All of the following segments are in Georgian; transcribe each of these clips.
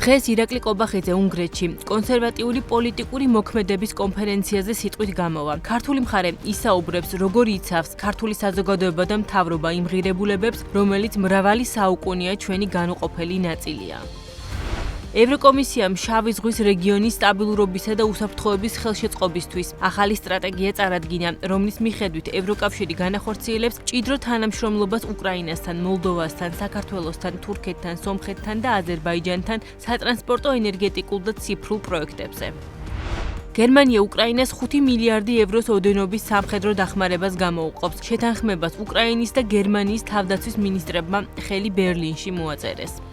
დღეს ირაკლი კობახიძე უნგრეთში კონსერვატიული პოლიტიკური მოქმედების კონფერენციაზე სიტყვით გამოვა. ქართული მხარე ისაუბრებს, როგორ იცავს ქართული საზოგადოება და მთავრობა იმ ღირებულებებს, რომელიც მრავალი საუკუნეა ჩვენი განუყოფელი ნაწილია. ევროკომისიამ შავი ზღვის რეგიონის სტაბილურობისა და უსაფრთხოების ხელშეწყობისთვის ახალი სტრატეგია წარადგინა, რომლის მიხედვით ევროკავშირი განახორციელებს მჭიდრო თანამშრომლობას უკრაინასთან, მოლდოვასთან, საქართველოსთან, თურქეთთან, სომხეთთან და აზერბაიჯანთან სატრანსპორტო, ენერგეტიკულ და ციფრულ პროექტებზე. გერმანია უკრაინას 5 მილიარდი ევროს ოდენობის სამხედრო დახმარებას გამოუყოფს. შეთანხმებას უკრაინის და გერმანიის თავდაცვის მინისტრებმა ხელი ბერლინში მოაწერეს.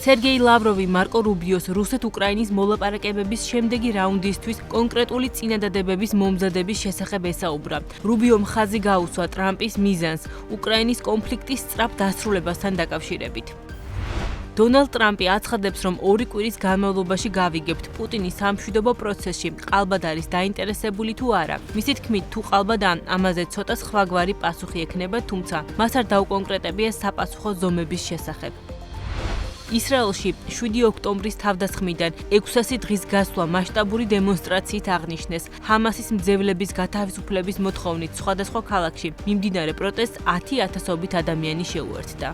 სერგეი ლავროვი მარკო რუბიოს რუსეთ-უკრაინის მოლაპარაკებების შემდეგი რაუნდისთვის კონკრეტული წინადადებების მომზადების შესახებ ესაუბრა. რუბიომ ხაზი გაუსვა ტრამპის მიზანს უკრაინის კონფლიქტის სწრაფ დასრულებასთან დაკავშირებით. დონალდ ტრამპი აცხადებს, რომ 2 კვირის განმავლობაში გავიგებთ პუტინის სამშვიდობო პროცესში ყალბად არის დაინტერესებული თუ არა. მისი თქმით, თუ ყალბადაა, ამაზე ცოტა სხვაგვარი პასუხი ექნება, თუმცა მას არ დაუკონკრეტებია საპასუხო ზომების შესახებ. ისრაელში 7 ოქტომბრის თავდასხმიდან 600 დღის გასვლა მასშტაბური დემონსტრაციით აღნიშნეს. ჰამასის მძევლების გათავისუფლების მოთხოვნით სხვადასხვა ქალაქში მიმდინარე პროტესტს 10,000-ობით ადამიანი შეუერთდა.